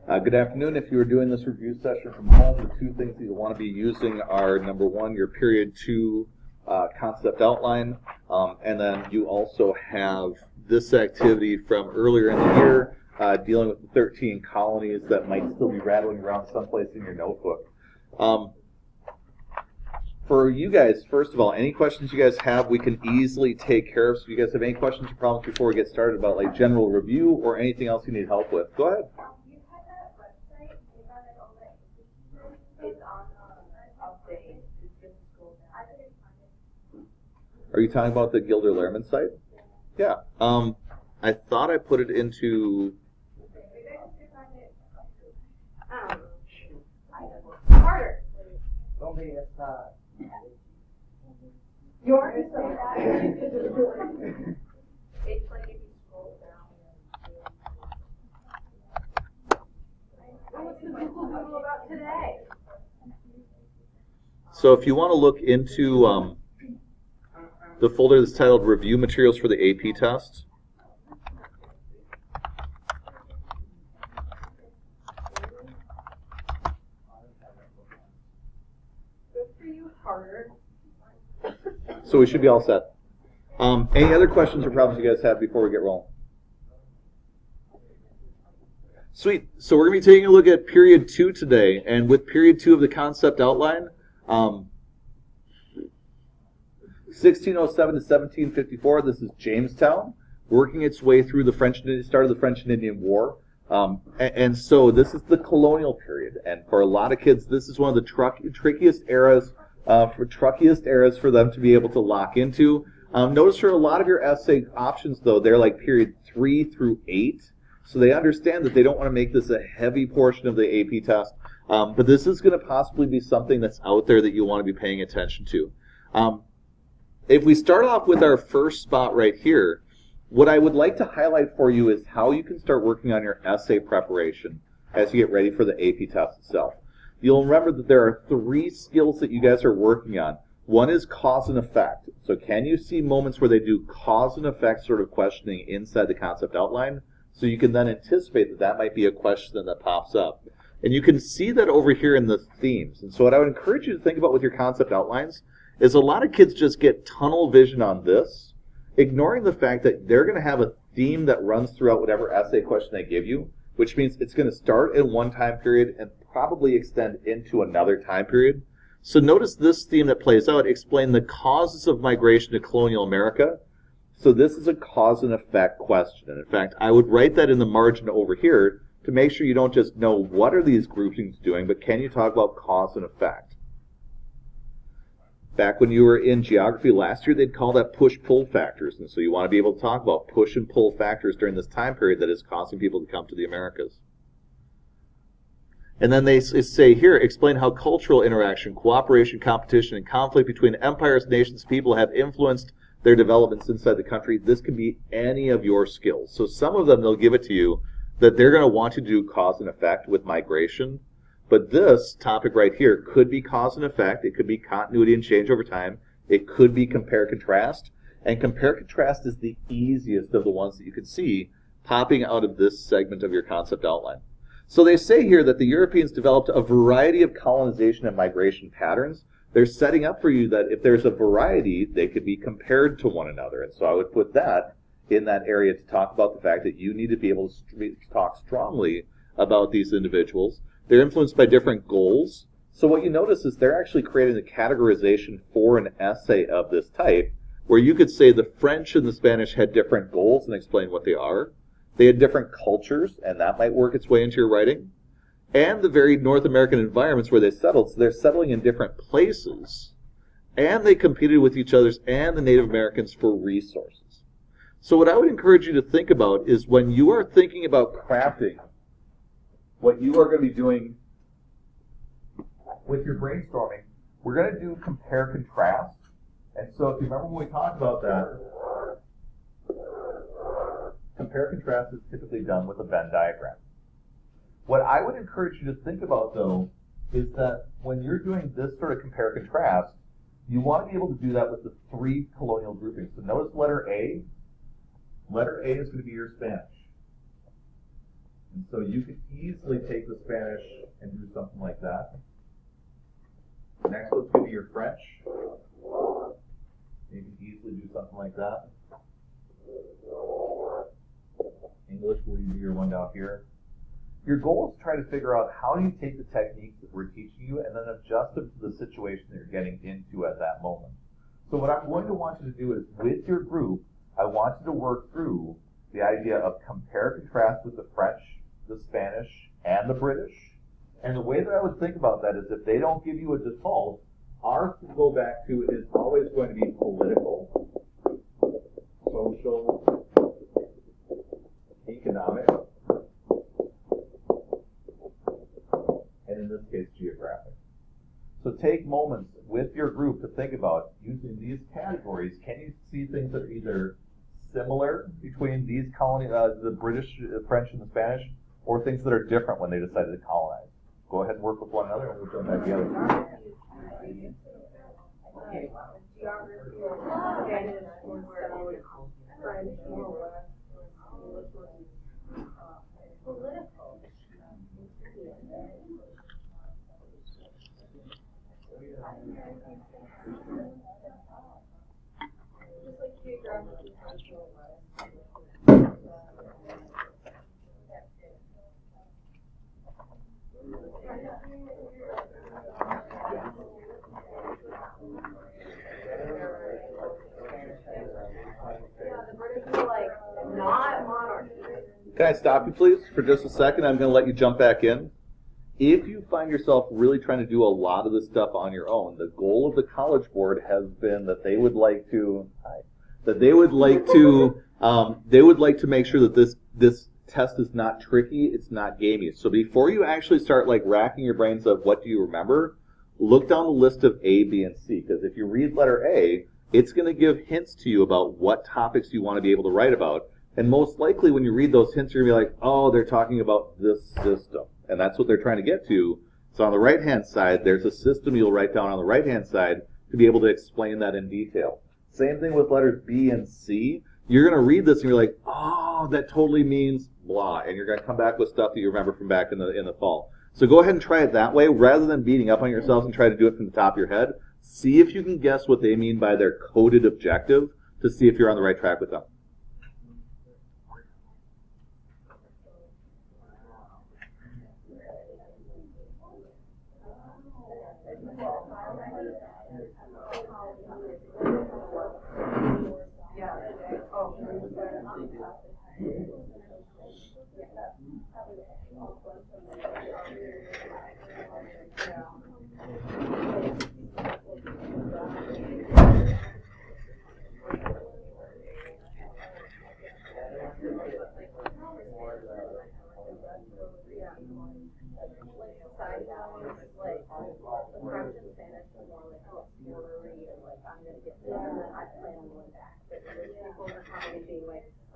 Good afternoon. If you are doing this review session from home, the two things that you'll want to be using are, number one, your period 2 concept outline, and then you also have this activity from earlier in the year dealing with the 13 colonies that might still be rattling around someplace in your notebook. For you guys, first of all, any questions you guys have, we can easily take care of. So if you guys have any questions or problems before we get started about like general review or anything else you need help with, go ahead. You had that website, you got it on the, it's on update, it's just school now. I couldn't find it. Are you talking about the Gilder Lehrman site? Yeah. I thought I put it into... Harder. Don't be a star. Yours is so bad. It's like if you scroll down. What's the Google Doodle about today? So if you want to look into the folder that's titled Review Materials for the AP Test, Good for you, harder. so we should be all set. Any other questions or problems you guys have before we get rolling? Sweet. So we're going to be taking a look at period 2 today, and with period 2 of the concept outline, 1607 to 1754, this is Jamestown, working its way through the start of the French and Indian War. And so this is the colonial period, and for a lot of kids, this is one of the trickiest eras for them to be able to lock into. Notice for a lot of your essay options, though, they're like period 3 through 8, so they understand that they don't want to make this a heavy portion of the AP test, but this is going to possibly be something that's out there that you want to be paying attention to. If we start off with our first spot right here, what I would like to highlight for you is how you can start working on your essay preparation as you get ready for the AP test itself. You'll remember that there are 3 skills that you guys are working on. One is cause and effect. So can you see moments where they do cause and effect sort of questioning inside the concept outline? So you can then anticipate that that might be a question that pops up. And you can see that over here in the themes. And so what I would encourage you to think about with your concept outlines is a lot of kids just get tunnel vision on this, ignoring the fact that they're going to have a theme that runs throughout whatever essay question they give you, which means it's going to start in one time period and probably extend into another time period. So notice this theme that plays out, explain the causes of migration to colonial America. So this is a cause and effect question. And in fact, I would write that in the margin over here to make sure you don't just know what are these groupings doing, but can you talk about cause and effect? Back when you were in geography last year, they'd call that push-pull factors. And so you want to be able to talk about push and pull factors during this time period that is causing people to come to the Americas. And then they say here, explain how cultural interaction, cooperation, competition, and conflict between empires, nations, people have influenced their developments inside the country. This can be any of your skills. So some of them, they'll give it to you that they're going to want to do cause and effect with migration. But this topic right here could be cause and effect. It could be continuity and change over time. It could be compare-contrast. And compare-contrast is the easiest of the ones that you can see popping out of this segment of your concept outline. So they say here that the Europeans developed a variety of colonization and migration patterns. They're setting up for you that if there's a variety, they could be compared to one another. And so I would put that in that area to talk about the fact that you need to be able to talk strongly about these individuals. They're influenced by different goals. So what you notice is they're actually creating a categorization for an essay of this type, where you could say the French and the Spanish had different goals and explain what they are. They had different cultures, and that might work its way into your writing. And the varied North American environments where they settled, so they're settling in different places. And they competed with each other and the Native Americans for resources. So what I would encourage you to think about is when you are thinking about crafting what you are going to be doing with your brainstorming, we're going to do compare-contrast. And so if you remember when we talked about that, compare-contrast is typically done with a Venn diagram. What I would encourage you to think about, though, is that when you're doing this sort of compare-contrast, you want to be able to do that with the 3 colonial groupings. So notice letter A. Letter A is going to be your Spanish. And so you could easily take the Spanish and do something like that. Next one's going to be your French. You can easily do something like that. English will be your one down here. Your goal is to try to figure out how do you take the techniques that we're teaching you and then adjust them to the situation that you're getting into at that moment. So what I'm going to want you to do is, with your group, I want you to work through the idea of compare and contrast with the French, the Spanish, and the British. And the way that I would think about that is, if they don't give you a default, ours to go back to is always going to be political, social, economic, and in this case, geographic. So take moments with your group to think about, using these categories, can you see things that are either similar between these colonies, the British, French, and the Spanish, or things that are different when they decided to colonize? Go ahead and work with one another, and we'll jump back together. Can I stop you, please, for just a second? I'm going to let you jump back in. If you find yourself really trying to do a lot of this stuff on your own, the goal of the College Board has been that they would like to, they would like to make sure that this test is not tricky, it's not gamey. So before you actually start like racking your brains of what do you remember, look down the list of A, B, and C, because if you read letter A, it's going to give hints to you about what topics you want to be able to write about. And most likely when you read those hints, you're going to be like, oh, they're talking about this system. And that's what they're trying to get to. So on the right-hand side, there's a system you'll write down on the right-hand side to be able to explain that in detail. Same thing with letters B and C. You're going to read this and you're like, oh, that totally means blah. And you're going to come back with stuff that you remember from back in the fall. So go ahead and try it that way. Rather than beating up on yourselves and try to do it from the top of your head, see if you can guess what they mean by their coded objective to see if you're on the right track with them.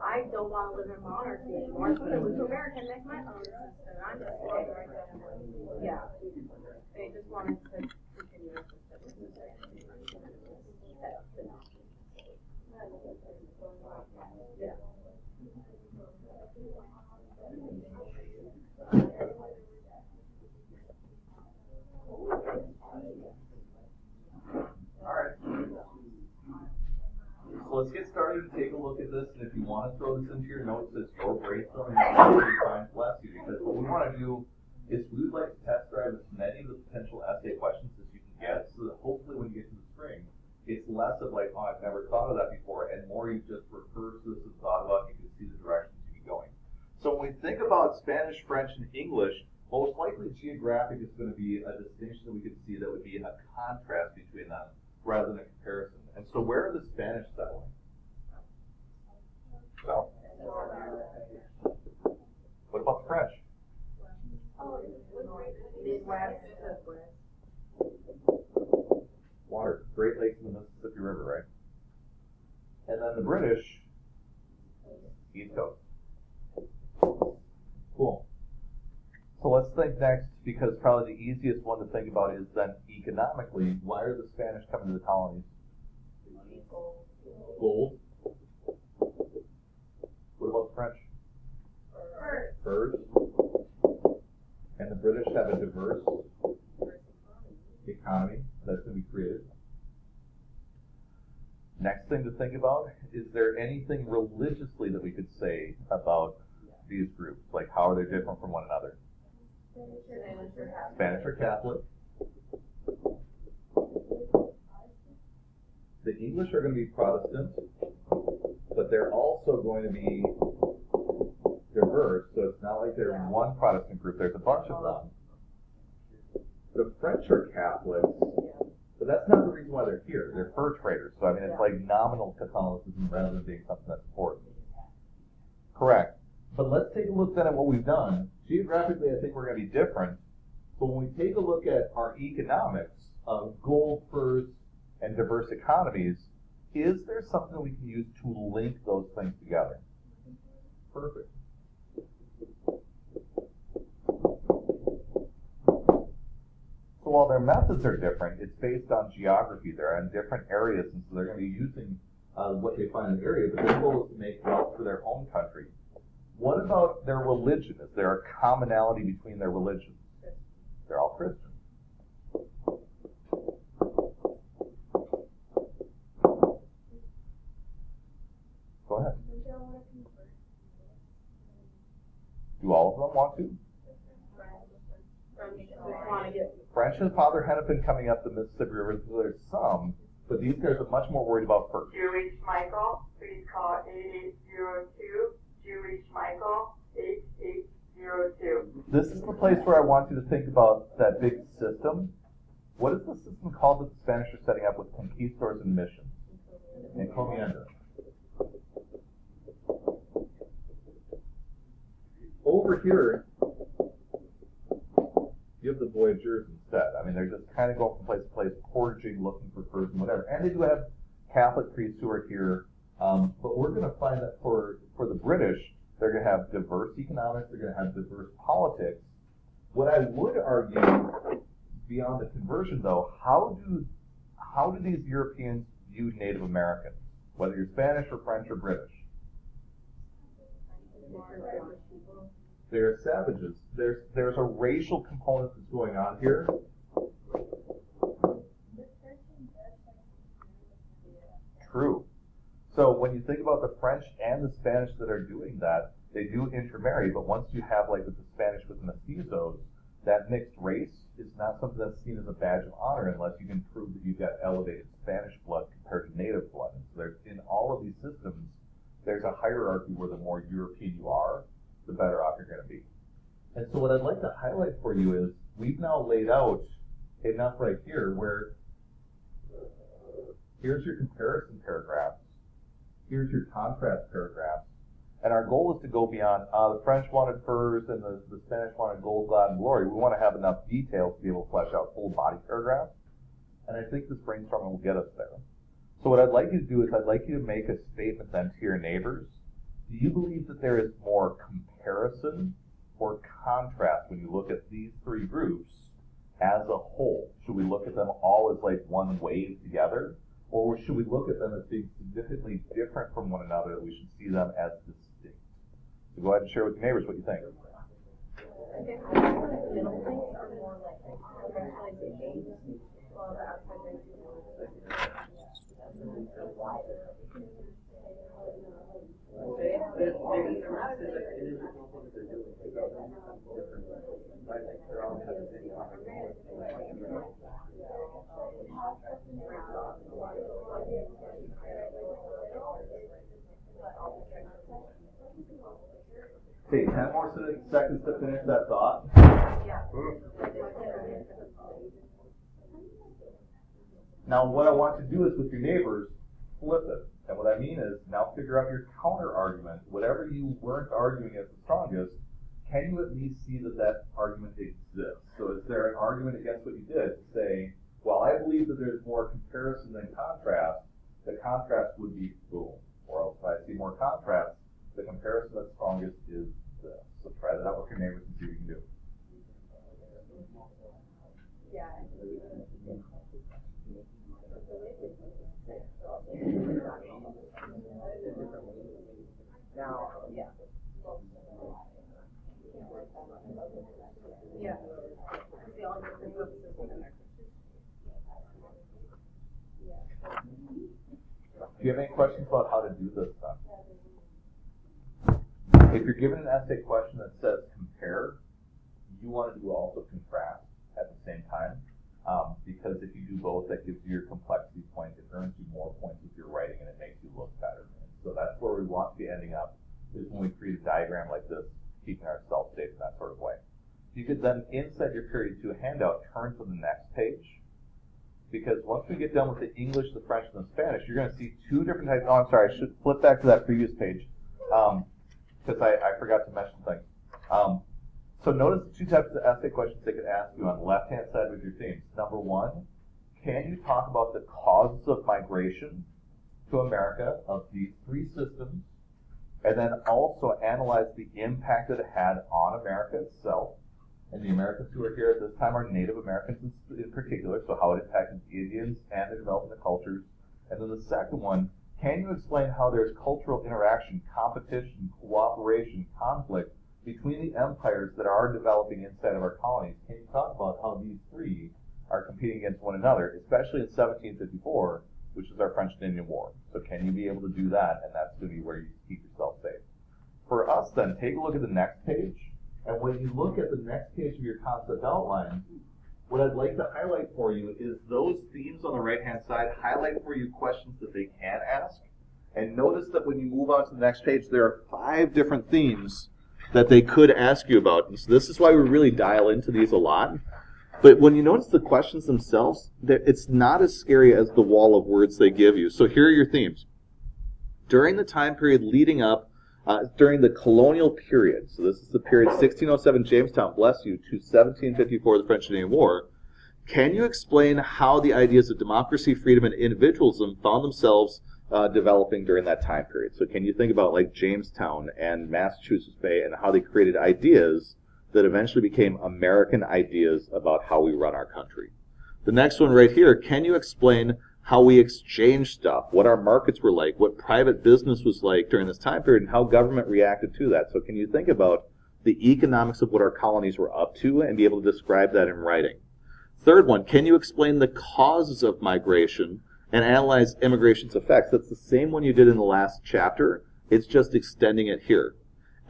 I don't want to live in monarchy anymore. I'm going to move to America and make my own system. I'm just yeah. They just wanted to continue the system. Yeah. Let's get started and take a look at this, and if you want to throw this into your notes as your brainstorming, absolutely fine, bless you, because what we want to do is we would like to test drive as many of the potential essay questions as you can get, so that hopefully when you get to the spring, it's less of like, oh, I've never thought of that before, and more you just rehearsed this and thought about it, and you can see the directions you can be going. So when we think about Spanish, French, and English, most likely geographic is going to be a distinction that we can see that would be a contrast between them rather than a comparison. And so where are the Spanish settling? South. What about the French? Water, Great Lakes and the Mississippi River, right? And then the British, East Coast. Cool. So let's think next, because probably the easiest one to think about is then economically, why are the Spanish coming to the colonies? Gold. What about the French? Furs. British have a diverse economy that's going to be created. Next thing to think about, is there anything religiously that we could say about these groups? Like, how are they different from one another? Spanish or Catholic. The English are going to be Protestant, but they're also going to be diverse, so it's not like they're one Protestant group. There's a bunch of them. The French are Catholics, but that's not the reason why they're here. They're fur traders, so I mean, it's like nominal Catholicism rather than being something that's important. Correct. But let's take a look then at what we've done. Geographically, I think we're going to be different, but when we take a look at our economics of gold, furs, and diverse economies, is there something we can use to link those things together? Perfect. So while their methods are different, it's based on geography. They're in different areas, and so they're going to be using what they find in the area, but their goal is to make wealth for their home country. What about their religion? Is there a commonality between their religions? They're all Christian. Go ahead. Do all of them want to? French and Father Hennepin coming up the Mississippi River. There's some, but these guys are much more worried about furs. Jewish Michael, please call 8802. Jewish Michael, 8802. This is the place where I want you to think about that big system. What is the system called that the Spanish are setting up with conquistadors and missions? Encomienda. Over here, you have the voyageurs instead. I mean, they're just kind of going from place to place, portaging, looking for furs and whatever. And they do have Catholic priests who are here. But we're going to find that for the British, they're going to have diverse economics, they're going to have diverse politics. What I would argue, beyond the conversion though, how do these Europeans view Native Americans, whether you're Spanish or French or British? They're savages. There's a racial component that's going on here. True. So when you think about the French and the Spanish that are doing that, they do intermarry, but once you have, like with the Spanish with the mestizos, that mixed race is not something that's seen as a badge of honor unless you can prove that you've got elevated Spanish blood compared to native blood. And so there's, in all of these systems, there's a hierarchy where the more European you are, the better off you're going to be. And so what I'd like to highlight for you is we've now laid out enough right here where here's your comparison paragraphs, here's your contrast paragraphs, and our goal is to go beyond the French wanted furs and the Spanish wanted gold, glad, and glory. We want to have enough details to be able to flesh out full body paragraphs, and I think this brainstorming will get us there. So what I'd like you to do is I'd like you to make a statement then to your neighbors. Do you believe that there is more comparison or contrast when you look at these three groups as a whole? Should we look at them all as like one wave together? Or should we look at them as being significantly different from one another, that we should see them as distinct? So go ahead and share with your neighbors what you think. Take 10 more seconds to finish that thought. Now what I want to do is with your neighbors, flip it. And what I mean is now figure out your counter argument. Whatever you weren't arguing as the strongest, can you at least see that that argument exists? So is there an argument against what you did to say, well, I believe that there's more comparison than contrast. The contrast would be boom. Or else if I see more contrast, the comparison that's strongest is this. So try that out with your neighbors and see what you can do. Yeah. Now, yeah. Yeah. It's the only thing with the system in there. Do you have any questions about how to do this then? If you're given an essay question that says compare, you want to do also contrast at the same time, because if you do both, that gives you your complexity point. It earns you more points if you're writing, and it makes you look better. And so that's where we want to be ending up, is when we create a diagram like this, keeping ourselves safe in that sort of way. You could then, inside your period 2 handout, turn to the next page, because once we get done with the English, the French, and the Spanish, you're going to see 2 different types. Oh, I'm sorry, I should flip back to that previous page, because I forgot to mention things. So notice the 2 types of essay questions they could ask you on the left-hand side with your themes. Number 1, can you talk about the causes of migration to America of these 3 systems, and then also analyze the impact that it had on America itself? And the Americans who are here at this time are Native Americans in particular, so how it impacted Indians and the development of cultures. And then the second one, can you explain how there's cultural interaction, competition, cooperation, conflict between the empires that are developing inside of our colonies? Can you talk about how these 3 are competing against one another, especially in 1754, which is our French and Indian War? So can you be able to do that? And that's going to be where you keep yourself safe. For us then, take a look at the next page. And when you look at the next page of your concept outline, what I'd like to highlight for you is those themes on the right-hand side, highlight for you questions that they can ask. And notice that when you move on to the next page, there are 5 different themes that they could ask you about. And so this is why we really dial into these a lot. But when you notice the questions themselves, it's not as scary as the wall of words they give you. So here are your themes. During the time period leading up, during the colonial period, so this is the period 1607 Jamestown, bless you, to 1754, the French and Indian War, can you explain how the ideas of democracy, freedom, and individualism found themselves developing during that time period? So can you think about like Jamestown and Massachusetts Bay and how they created ideas that eventually became American ideas about how we run our country? The next one right here, can you explain how we exchanged stuff, what our markets were like, what private business was like during this time period, and how government reacted to that? So can you think about the economics of what our colonies were up to and be able to describe that in writing? Third one, can you explain the causes of migration and analyze immigration's effects? That's the same one you did in the last chapter. It's just extending it here.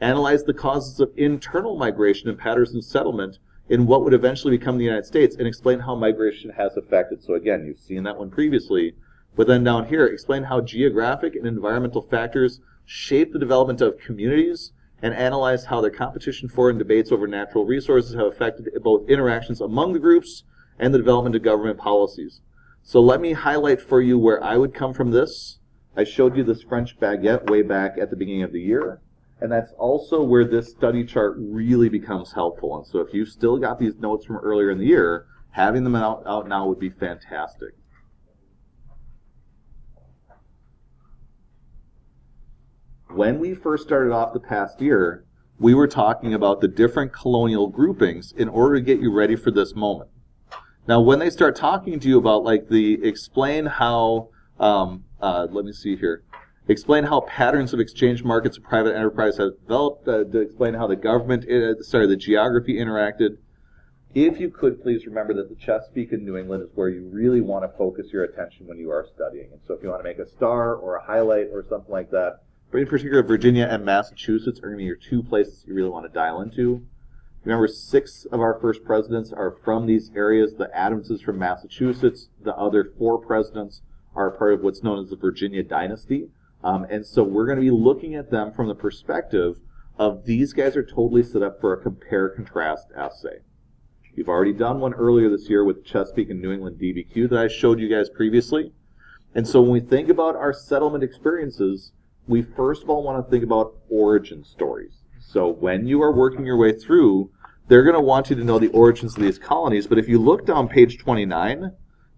Analyze the causes of internal migration and patterns of settlement in what would eventually become the United States, and explain how migration has affected. So again, you've seen that one previously, but then down here, explain how geographic and environmental factors shape the development of communities, and analyze how the competition for and debates over natural resources have affected both interactions among the groups and the development of government policies. So let me highlight for you where I would come from this. I showed you this French baguette way back at the beginning of the year. And that's also where this study chart really becomes helpful. And so if you've still got these notes from earlier in the year, having them out now would be fantastic. When we first started off the past year, we were talking about the different colonial groupings in order to get you ready for this moment. Now, when they start talking to you about like the explain how, let me see here. Explain how patterns of exchange markets and private enterprise have developed, to explain how the the geography interacted. If you could, please remember that the Chesapeake and New England is where you really want to focus your attention when you are studying. And so if you want to make a star or a highlight or something like that, but in particular Virginia and Massachusetts are going to be your 2 places you really want to dial into. Remember, 6 of our first presidents are from these areas. The Adamses from Massachusetts. The other 4 presidents are part of what's known as the Virginia dynasty. And so we're going to be looking at them from the perspective of these guys are totally set up for a compare-contrast essay. You've already done one earlier this year with Chesapeake and New England DBQ that I showed you guys previously. And so when we think about our settlement experiences, we first of all want to think about origin stories. So when you are working your way through, they're going to want you to know the origins of these colonies. But if you look down page 29,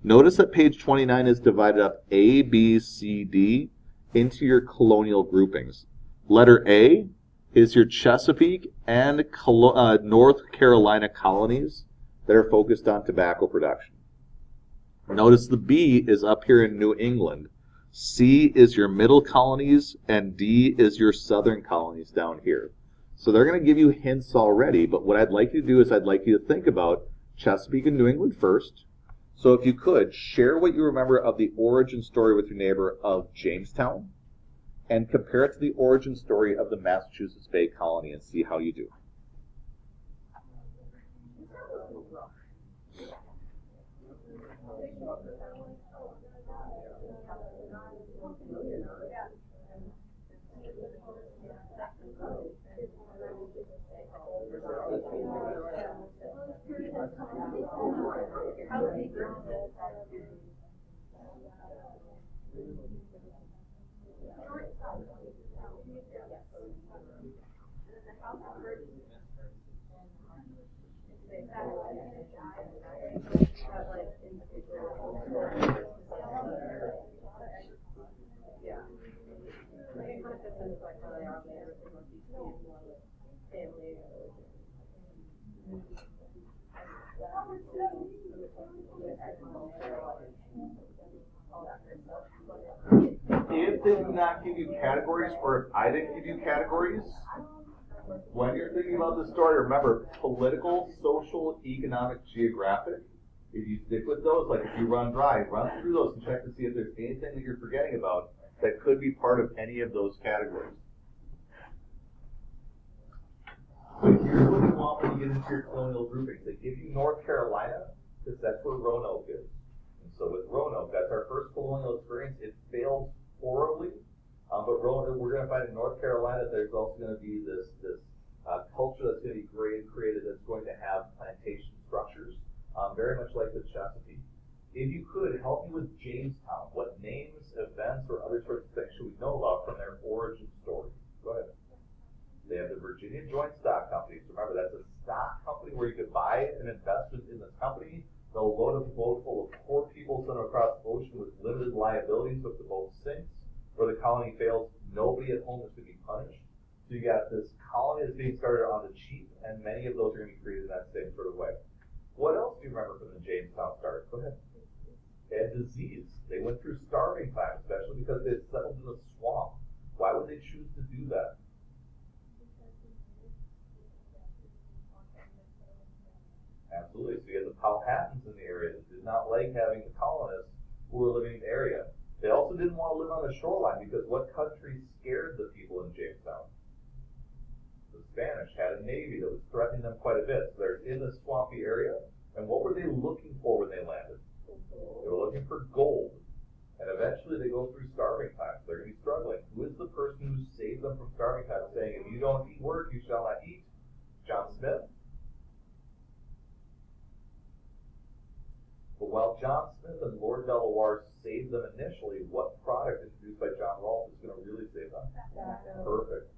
notice that page 29 is divided up A, B, C, D into your colonial groupings. Letter A is your Chesapeake and North Carolina colonies that are focused on tobacco production. Notice the B is up here in New England. C is your middle colonies, and D is your southern colonies down here. So they're going to give you hints already, but what I'd like you to do is I'd like you to think about Chesapeake and New England first. So if you could, share what you remember of the origin story with your neighbor of Jamestown, and compare it to the origin story of the Massachusetts Bay Colony and see how you do. If they do not give you categories, or if I didn't give you categories, when you're thinking about the story, remember political, social, economic, geographic. If you stick with those, like if you run dry, run through those and check to see if there's anything that you're forgetting about that could be part of any of those categories. So here's what you want when you get into your colonial groupings. They give you North Carolina, because that's where Roanoke is. And so with Roanoke, that's our first colonial experience. It fails horribly, but Roanoke, we're going to find in North Carolina there's also going to be this culture that's going to be created that's going to have plantation structures, very much like the Chesapeake. If you could, help me with Jamestown. What names, events, or other sorts of things should we know about from their origin story? Go ahead. They have the Virginia Joint Stock Company. So remember, that's a stock company where you could buy an investment in this company. They'll load a boat full of poor people sent across the ocean with limited liability. So if the boat sinks or the colony fails, nobody at home is going to be punished. So you got this colony that's being started on the cheap, and many of those are going to be created in that same sort of way. What else do you remember from the Jamestown start? Go ahead. They had disease. They went through starving time, especially because they had settled in a swamp. Why would they choose to do that? Absolutely. So you had the Powhatans in the area that did not like having the colonists who were living in the area. They also didn't want to live on the shoreline because what country scared the people in Jamestown? The Spanish had a navy that was threatening them quite a bit. So they're in the swampy area, and what were they looking for when they landed? They were looking for gold. And eventually they go through starving times. They're going to be struggling. Who is the person who saved them from starving times, saying, if you don't eat work, you shall not eat? John Smith. But while John Smith and Lord Delaware saved them initially, what product introduced by John Rolfe is going to really save them? Perfect.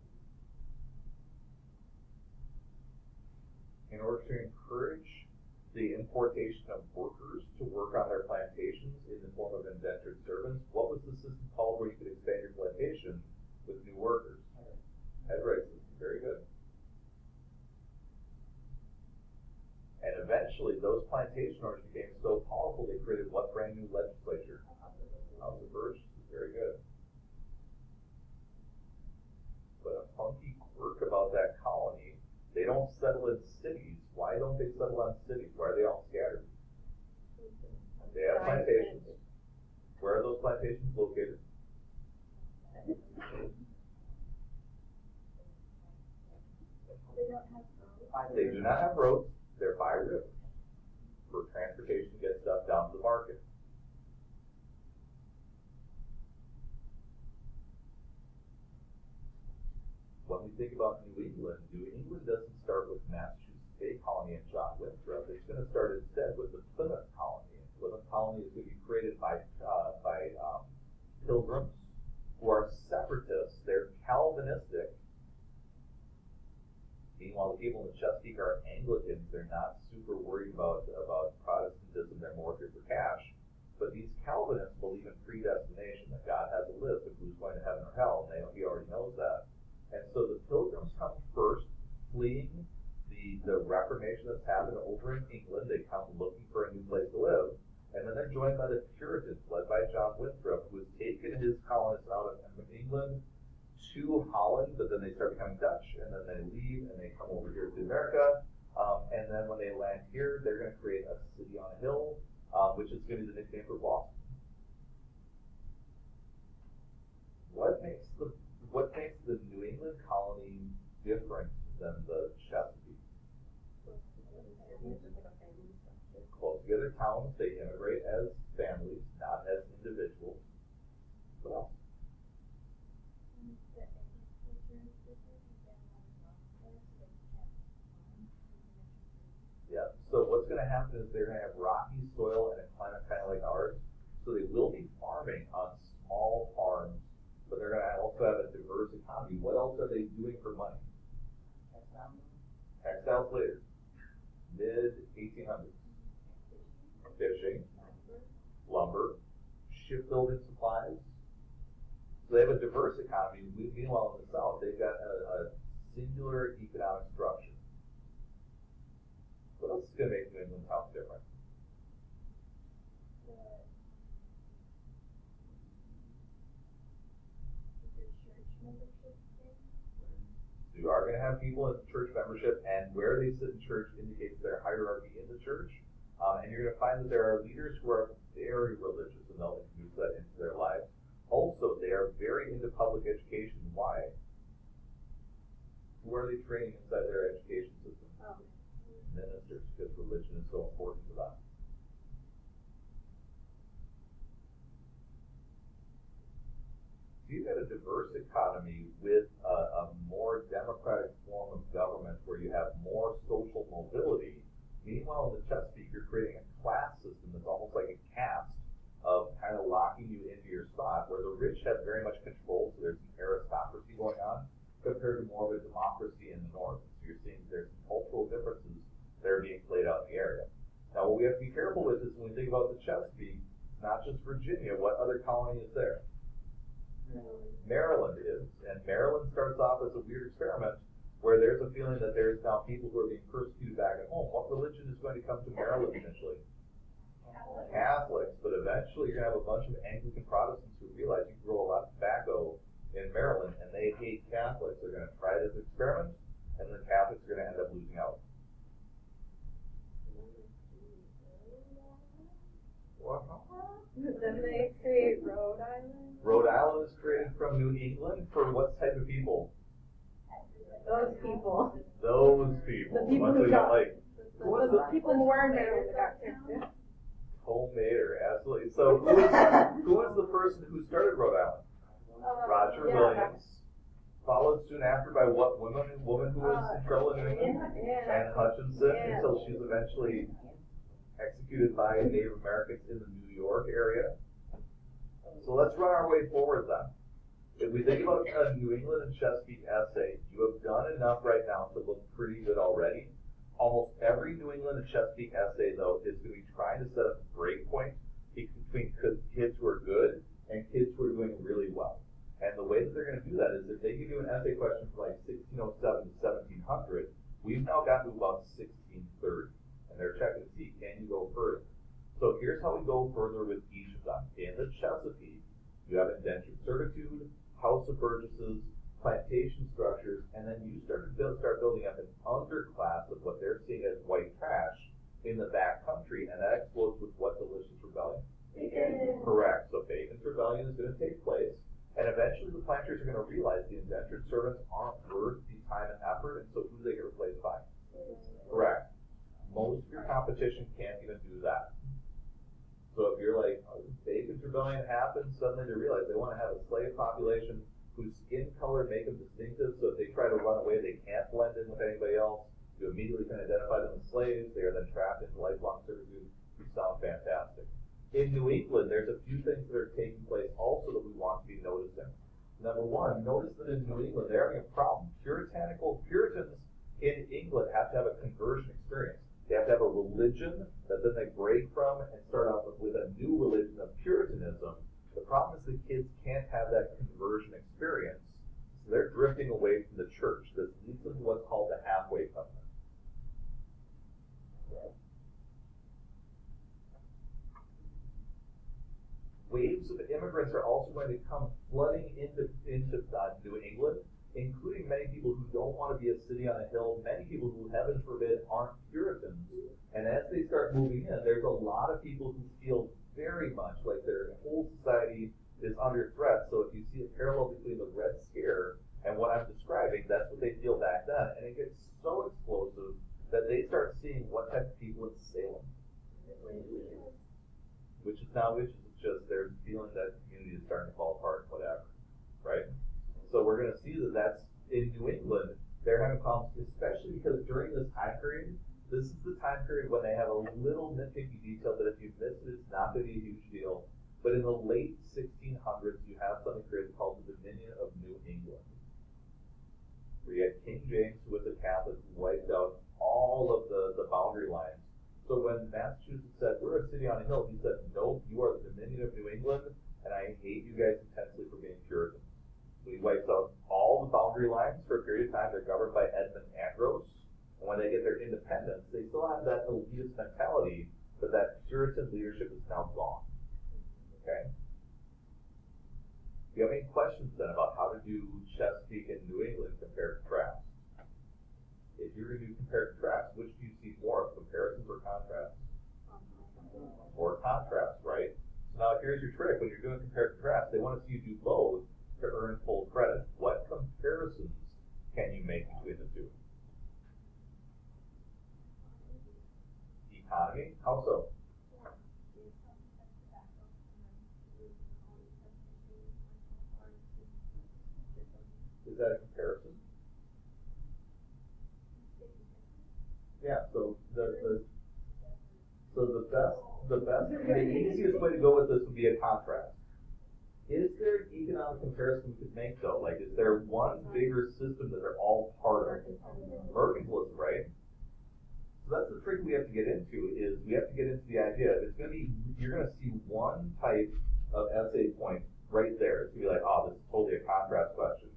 In order to encourage the importation of workers to work on their plantations in the form of indentured servants, what was the system called where you could expand your plantation with new workers? Head right system. Very good. And eventually, those plantation owners became so powerful they created what brand new legislature? House of Burgesses. Very good. But a funky quirk about that colony, they don't settle in cities. Why don't they settle on cities? Why are they all scattered? They have plantations. Where are those plantations located? They do not have roads. They're by rivers for transportation to get stuff down to the market. When we think about New England doesn't start with Massachusetts Bay Colony and John Winthrop. It's going to start instead with the Plymouth Colony. And Plymouth Colony is going to be created by pilgrims who are separatists. They're Calvinistic. Meanwhile, the people in the Chesapeake are Anglicans. They're not super worried about Protestantism. They're more here for cash. But these Calvinists believe in predestination, that God has a list of who's going to heaven or hell, and he already knows that. And so the Pilgrims come first, fleeing the Reformation that's happened over in England. They come looking for a new place to live. And then they're joined by the Puritans, led by John Winthrop, who has taken his colonists out of England to Holland, but then they start becoming Dutch, and then they leave and they come over here to America. And then when they land here, they're going to create a city on a hill, which is going to be the nickname for Boston. What makes the New England colony different than the Chesapeake? Close together towns, they immigrate as families, not as individuals. What else? Yeah, so what's going to happen is they're going to have rocky soil and a climate kind of like ours, so they will be farming on small farms, but they're going to also have a diverse economy. What else are they doing for money? Textiles later, mid-1800s. Fishing, lumber, shipbuilding supplies. So they have a diverse economy. Meanwhile, in the South, they've got a singular economic structure. What else is going to make New England towns different? You are going to have people in church membership, and where they sit in church indicates their hierarchy in the church. And you're going to find that there are leaders who are very religious, and they'll introduce that into their lives. Also, they are very into public education. Why? Who are they training inside their education system? Ministers, because religion is so important to them. So you've got a diverse economy with a more democratic form of government where you have more social mobility. Meanwhile, in the Chesapeake, you're creating a class system that's almost like a caste of kind of locking you into your spot, where the rich have very much control, so there's some aristocracy going on, compared to more of a democracy in the north. So you're seeing there's some cultural differences that are being played out in the area. Now, what we have to be careful with is when we think about the Chesapeake, it's not just Virginia. What other colony is there? Maryland is, and Maryland starts off as a weird experiment where there's a feeling that there's now people who are being persecuted back at home. What religion is going to come to Maryland initially? Catholics, but eventually you're going to have a bunch of Anglican Protestants who realize you can grow a lot of tobacco in Maryland, and they hate Catholics. They're going to try this experiment, and the Catholics are going to end up losing out. Then they create Rhode Island. Rhode Island is created from New England for what type of people? Those people. Those people. The people who got like. The people who were Maryland got kicked out. Homemaker, absolutely. So who was the person who started Rhode Island? Roger Williams. Followed soon after by what woman who was in trouble in New England? Anne Hutchinson, until she's eventually executed by Native Americans in the New York area. So let's run our way forward then. If we think about a New England and Chesapeake essay, you have done enough right now to look pretty good already. Almost every New England and Chesapeake essay, though, is going to be trying to set up a break point between kids who are good and kids who are doing really well. And the way that they're going to do that is if they give you an essay question from like 1607 to 1700, we've now gotten to about 1630. And they're checking to see, can you go further? So here's how we go further with each of them. In the Chesapeake, you have indentured servitude, house of burgesses, plantation structures, and then you start building up an underclass of what they're seeing as white trash in the back country, and that explodes with what delicious rebellion? Bacon. Correct. So Bacon's rebellion is going to take place, and eventually the planters are going to realize the indentured servants aren't worth the time and effort, and so who do they get replaced by? Correct. Most of your competition can't even do that. So if you're like, oh, Bacon's rebellion happens, suddenly they realize they want to have a slave population whose skin color make them distinctive, so if they try to run away, they can't blend in with anybody else. You immediately can identify them as slaves. They are then trapped into lifelong servitude. You sound fantastic. In New England, there's a few things that are taking place also that we want to be noticing. Number one, notice that in New England, they're having a problem. Puritans in England have to have a conversion experience. They have to have a religion that then they break from and start out with a new religion of Puritanism. The problem is the kids can't have that conversion experience, so they're drifting away from the church. This leads them to what's called the halfway covenant. Waves of immigrants are also going to come flooding into New England, including many people who don't want to be a city on a hill, many people who, heaven forbid, aren't Puritans. And as they start moving in, there's a lot of people who feel very much like their whole society is under threat. So if you see a parallel between the Red Scare and what I'm describing, that's what they feel back then. And it gets so explosive that they start seeing what type of people in Salem, which is just they're feeling that the community is starting to fall apart, whatever, right? So we're going to see that that's in New England. They're having problems, especially because during this time period, this is the time period when they have a little nitpicky detail that if you miss it, it's not going to be a huge deal. But in the late 1600s, you have something created called the Dominion of New England, where you had King James, with the Catholics, wiped out all of the boundary lines. So when Massachusetts said, we're a city on a hill, he said, nope, you are the Dominion of New England, and I hate you guys intensely for being Puritans. So he wipes out all the boundary lines for a period of time. They're governed by Edmund Andros. And when they get their independence, they still have that elitist mentality, but that Puritan leadership is now gone. Okay? Do you have any questions then about how to do Chesapeake and New England compared to Trask? If you're going to do compare and contrast, which do you see more of, comparisons or contrast? Or contrast, right? So now here's your trick. When you're doing compare and contrast, they want to see you do both to earn full credit. What comparisons can you make between the two? Economy? How so? Is that a comparison? Yeah, so the easiest way to go with this would be a contrast. Is there an economic comparison we could make though? Like, is there one bigger system that they're all part of? Mercantilism, right? So that's the trick we have to get into, is we have to get into the idea. It's going to be, you're going to see one type of essay point right there. It's going to be like, oh, this is totally a contrast question.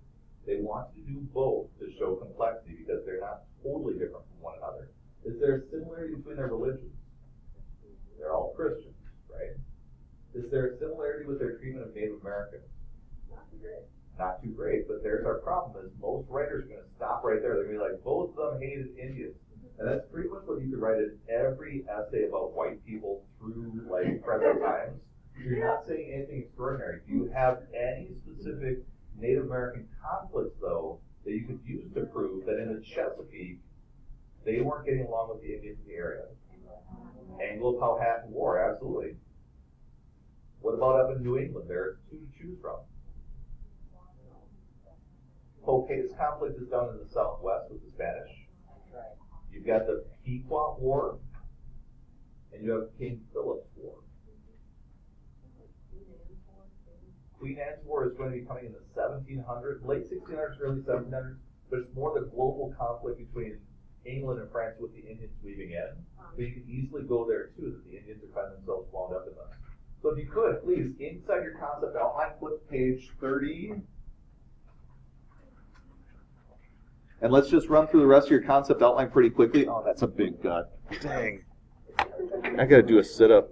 They want you to do both to show complexity because they're not totally different from one another. Is there a similarity between their religions? They're all Christians, right? Is there a similarity with their treatment of Native Americans? Not too great. Not too great, but there's our problem is most writers are going to stop right there. They're going to be like, both of them hated Indians. And that's pretty much what you could write in every essay about white people through like present times. You're not saying anything extraordinary. Do you have any specific Native American conflicts, though, that you could use to prove that in the Chesapeake, they weren't getting along with the Indians in the area? Anglo-Powhatan War, absolutely. What about up in New England? There are two to choose from. Pocahontas conflict is down in the southwest with the Spanish. You've got the Pequot War, and you have King Philip's War. Queen Anne's War is going to be coming in the 1700s, late 1600s, early 1700s, but it's more the global conflict between England and France with the Indians weaving in. But you can easily go there too, that the Indians are finding themselves wound up in this. So if you could, please, inside your concept outline, flip page 30. And let's just run through the rest of your concept outline pretty quickly. Oh, that's a big gut. Dang. I got to do a sit-up.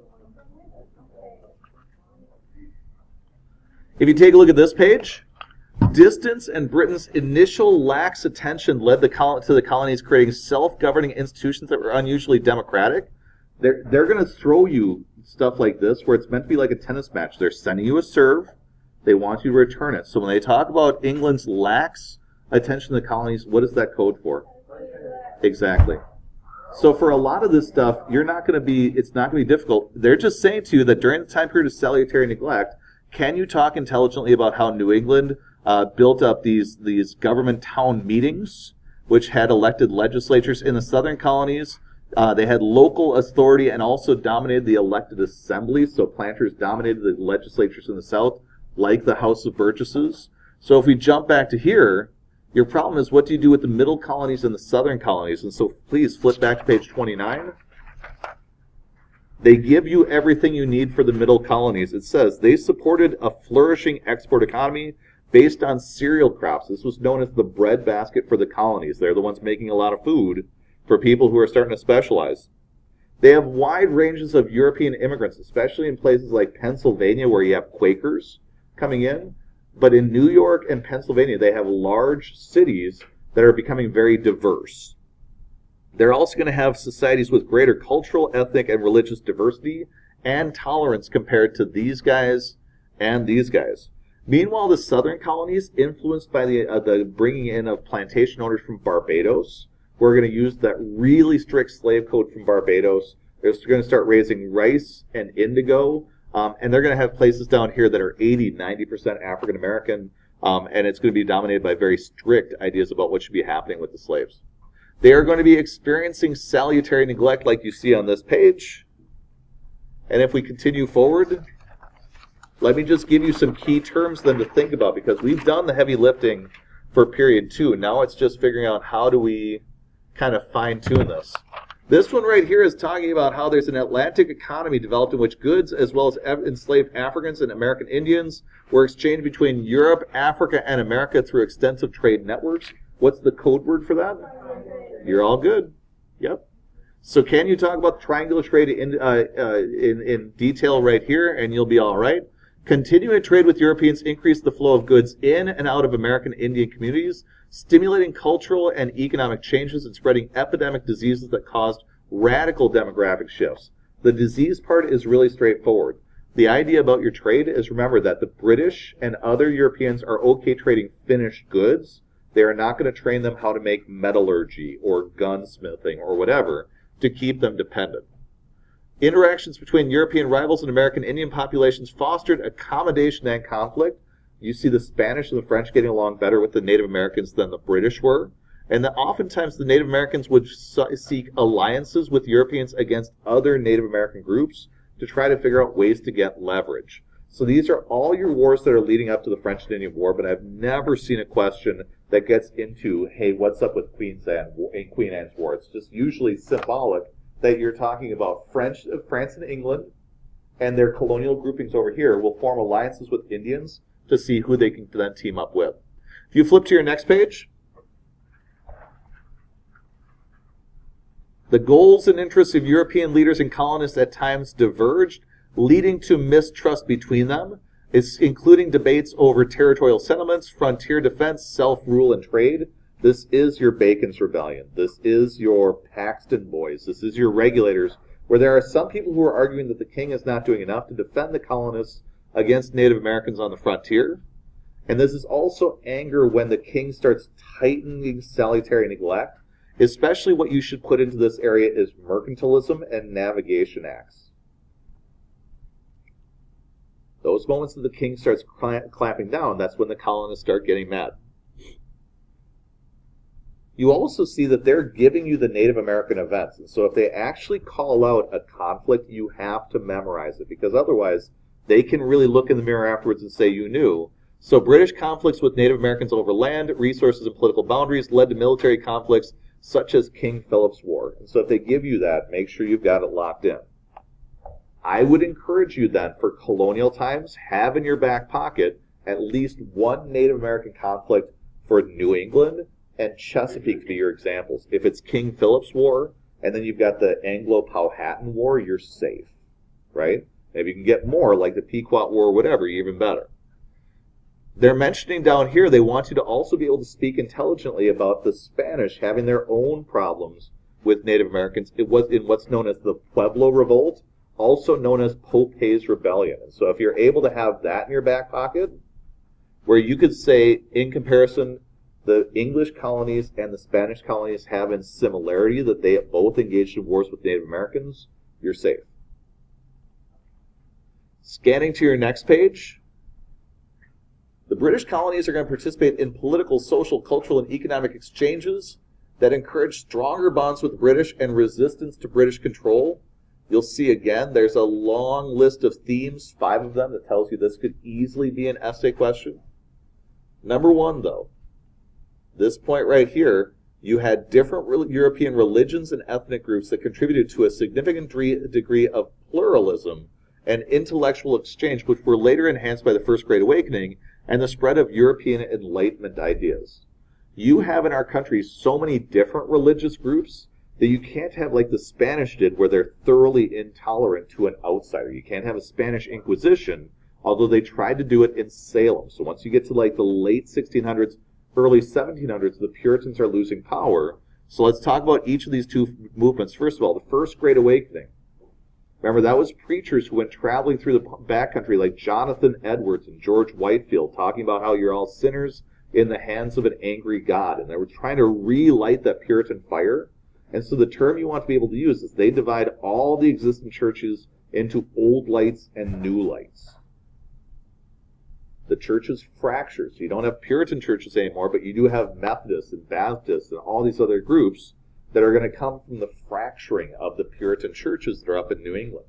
If you take a look at this page, distance and Britain's initial lax attention led to the colonies creating self-governing institutions that were unusually democratic. They're going to throw you stuff like this where it's meant to be like a tennis match. They're sending you a serve. They want you to return it. So when they talk about England's lax attention to the colonies, what is that code for? Exactly. So for a lot of this stuff, it's not going to be difficult. They're just saying to you that during the time period of salutary neglect, can you talk intelligently about how New England built up these government town meetings, which had elected legislatures in the southern colonies? They had local authority and also dominated the elected assemblies. So planters dominated the legislatures in the south, like the House of Burgesses. So if we jump back to here, your problem is, what do you do with the middle colonies and the southern colonies? And so please flip back to page 29. They give you everything you need for the middle colonies. It says they supported a flourishing export economy based on cereal crops. This was known as the breadbasket for the colonies. They're the ones making a lot of food for people who are starting to specialize. They have wide ranges of European immigrants, especially in places like Pennsylvania where you have Quakers coming in. But in New York and Pennsylvania, they have large cities that are becoming very diverse. They're also going to have societies with greater cultural, ethnic, and religious diversity and tolerance compared to these guys and these guys. Meanwhile, the southern colonies, influenced by the bringing in of plantation owners from Barbados, who are going to use that really strict slave code from Barbados. They're going to start raising rice and indigo, and they're going to have places down here that are 80, 90% African American, and it's going to be dominated by very strict ideas about what should be happening with the slaves. They are going to be experiencing salutary neglect like you see on this page. And if we continue forward, let me just give you some key terms then to think about, because we've done the heavy lifting for period 2. Now it's just figuring out how do we kind of fine-tune this. This one right here is talking about how there's an Atlantic economy developed in which goods as well as enslaved Africans and American Indians were exchanged between Europe, Africa, and America through extensive trade networks. What's the code word for that? You're all good. Yep. So can you talk about triangular trade in detail right here, and you'll be all right. Continuing trade with Europeans increased the flow of goods in and out of American Indian communities, stimulating cultural and economic changes and spreading epidemic diseases that caused radical demographic shifts. The disease part is really straightforward. The idea about your trade is, remember that the British and other Europeans are okay trading finished goods. They are not going to train them how to make metallurgy or gunsmithing or whatever to keep them dependent. Interactions between European rivals and American Indian populations fostered accommodation and conflict. You see the Spanish and the French getting along better with the Native Americans than the British were. And that oftentimes the Native Americans would seek alliances with Europeans against other Native American groups to try to figure out ways to get leverage. So these are all your wars that are leading up to the French and Indian War, but I've never seen a question that gets into, hey, what's up with Queen Anne's War? It's just usually symbolic that you're talking about France and England and their colonial groupings over here will form alliances with Indians to see who they can then team up with. If you flip to your next page, the goals and interests of European leaders and colonists at times diverged, leading to mistrust between them. It's including debates over territorial settlements, frontier defense, self-rule, and trade. This is your Bacon's Rebellion. This is your Paxton Boys. This is your regulators, where there are some people who are arguing that the king is not doing enough to defend the colonists against Native Americans on the frontier. And this is also anger when the king starts tightening salutary neglect. Especially what you should put into this area is mercantilism and navigation acts. Those moments that the king starts clamping down, that's when the colonists start getting mad. You also see that they're giving you the Native American events. And so if they actually call out a conflict, you have to memorize it, because otherwise they can really look in the mirror afterwards and say you knew. So British conflicts with Native Americans over land, resources, and political boundaries led to military conflicts such as King Philip's War. And so if they give you that, make sure you've got it locked in. I would encourage you then, for colonial times, have in your back pocket at least one Native American conflict for New England and Chesapeake to be your examples. If it's King Philip's War, and then you've got the Anglo-Powhatan War, you're safe, right? Maybe you can get more, like the Pequot War or whatever, even better. They're mentioning down here they want you to also be able to speak intelligently about the Spanish having their own problems with Native Americans. It was in what's known as the Pueblo Revolt, also known as Popay's Rebellion. And so if you're able to have that in your back pocket, where you could say, in comparison, the English colonies and the Spanish colonies have in similarity that they both engaged in wars with Native Americans, you're safe. Scanning to your next page, the British colonies are going to participate in political, social, cultural, and economic exchanges that encourage stronger bonds with the British and resistance to British control. You'll see again, there's a long list of themes, 5 of them, that tells you this could easily be an essay question. Number 1, though, this point right here, you had different European religions and ethnic groups that contributed to a significant degree of pluralism and intellectual exchange, which were later enhanced by the First Great Awakening and the spread of European Enlightenment ideas. You have in our country so many different religious groups that you can't have like the Spanish did, where they're thoroughly intolerant to an outsider. You can't have a Spanish Inquisition, although they tried to do it in Salem. So once you get to like the late 1600s, early 1700s, the Puritans are losing power. So let's talk about each of these two movements. First of all, the First Great Awakening. Remember, that was preachers who went traveling through the backcountry like Jonathan Edwards and George Whitefield, talking about how you're all sinners in the hands of an angry God. And they were trying to relight that Puritan fire. And so the term you want to be able to use is they divide all the existing churches into old lights and new lights. The churches fracture. So you don't have Puritan churches anymore, but you do have Methodists and Baptists and all these other groups that are going to come from the fracturing of the Puritan churches that are up in New England.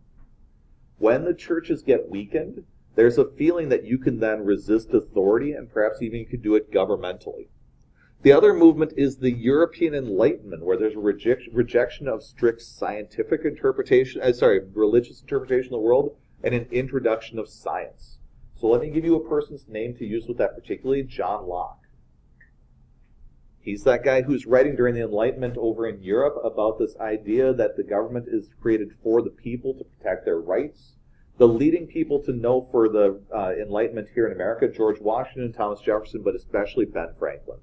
When the churches get weakened, there's a feeling that you can then resist authority, and perhaps even you could do it governmentally. The other movement is the European Enlightenment, where there's a rejection of strict scientific interpretation, religious interpretation of the world, and an introduction of science. So let me give you a person's name to use with that particularly, John Locke. He's that guy who's writing during the Enlightenment over in Europe about this idea that the government is created for the people to protect their rights. The leading people to know for the Enlightenment here in America, George Washington, Thomas Jefferson, but especially Ben Franklin.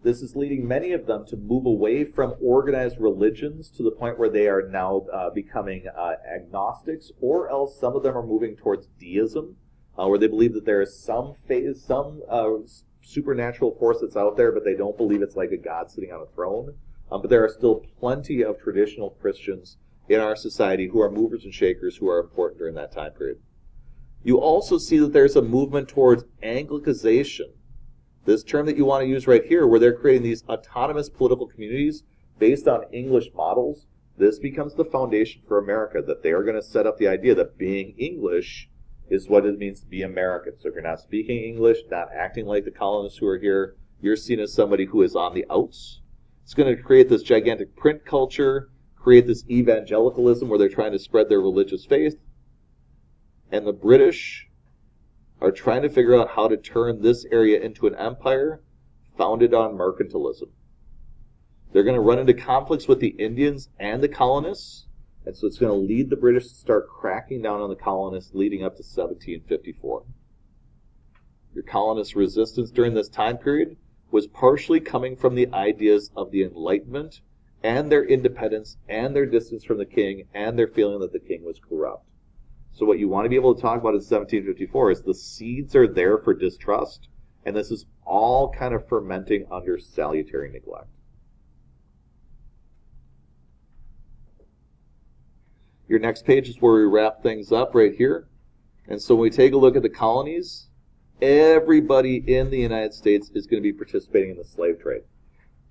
This is leading many of them to move away from organized religions to the point where they are now becoming agnostics, or else some of them are moving towards deism, where they believe that there is some supernatural force that's out there, but they don't believe it's like a God sitting on a throne. But there are still plenty of traditional Christians in our society who are movers and shakers who are important during that time period. You also see that there's a movement towards Anglicization. This term that you want to use right here, where they're creating these autonomous political communities based on English models, this becomes the foundation for America, that they are going to set up the idea that being English is what it means to be American. So if you're not speaking English, not acting like the colonists who are here, you're seen as somebody who is on the outs. It's going to create this gigantic print culture, create this evangelicalism where they're trying to spread their religious faith. And the British are trying to figure out how to turn this area into an empire founded on mercantilism. They're going to run into conflicts with the Indians and the colonists, and so it's going to lead the British to start cracking down on the colonists leading up to 1754. Your colonist resistance during this time period was partially coming from the ideas of the Enlightenment and their independence and their distance from the king and their feeling that the king was corrupt. So what you want to be able to talk about in 1754 is the seeds are there for distrust, and this is all kind of fermenting under salutary neglect. Your next page is where we wrap things up right here. And so when we take a look at the colonies, everybody in the United States is going to be participating in the slave trade.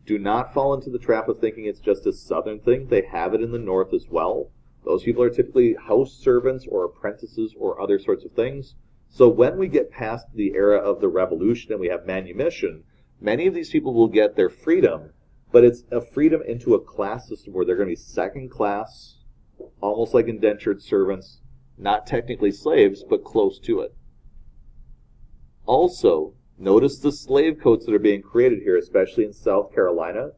Do not fall into the trap of thinking it's just a southern thing. They have it in the north as well. Those people are typically house servants or apprentices or other sorts of things. So when we get past the era of the Revolution and we have manumission, many of these people will get their freedom, but it's a freedom into a class system where they're going to be second class, almost like indentured servants, not technically slaves, but close to it. Also, notice the slave codes that are being created here, especially in South Carolina,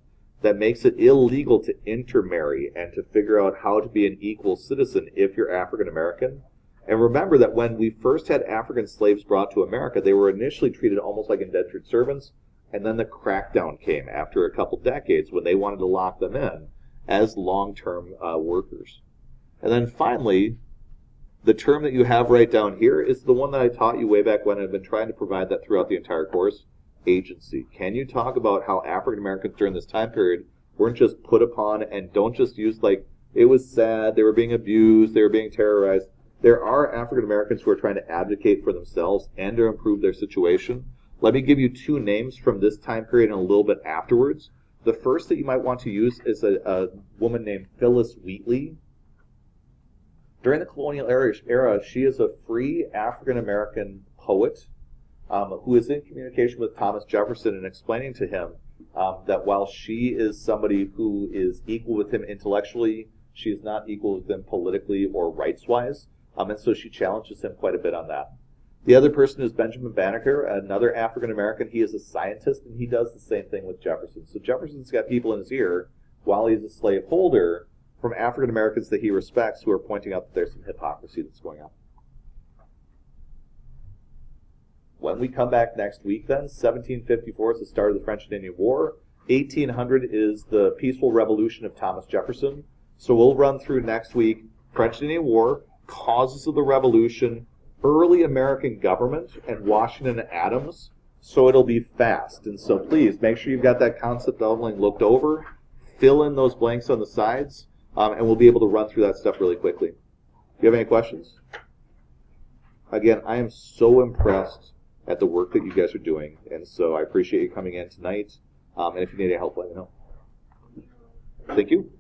that makes it illegal to intermarry and to figure out how to be an equal citizen if you're African American. And remember that when we first had African slaves brought to America, they were initially treated almost like indentured servants, and then the crackdown came after a couple decades when they wanted to lock them in as long-term workers. And then finally, the term that you have right down here is the one that I taught you way back when. I've been trying to provide that throughout the entire course. Agency. Can you talk about how African Americans during this time period weren't just put upon, and don't just use like, it was sad, they were being abused, they were being terrorized. There are African Americans who are trying to advocate for themselves and to improve their situation. Let me give you two names from this time period and a little bit afterwards. The first that you might want to use is a woman named Phyllis Wheatley. During the colonial era, she is a free African American poet who is in communication with Thomas Jefferson and explaining to him that while she is somebody who is equal with him intellectually, she is not equal with him politically or rights-wise, and so she challenges him quite a bit on that. The other person is Benjamin Banneker, another African American. He is a scientist, and he does the same thing with Jefferson. So Jefferson's got people in his ear while he's a slave holder from African Americans that he respects who are pointing out that there's some hypocrisy that's going on. When we come back next week, then, 1754 is the start of the French and Indian War. 1800 is the peaceful revolution of Thomas Jefferson. So we'll run through next week French and Indian War, causes of the revolution, early American government, and Washington and Adams. So it'll be fast. And so please make sure you've got that concept doubling looked over. Fill in those blanks on the sides, and we'll be able to run through that stuff really quickly. Do you have any questions? Again, I am so impressed at the work that you guys are doing, and so I appreciate you coming in tonight. And if you need any help, let me know. Thank you.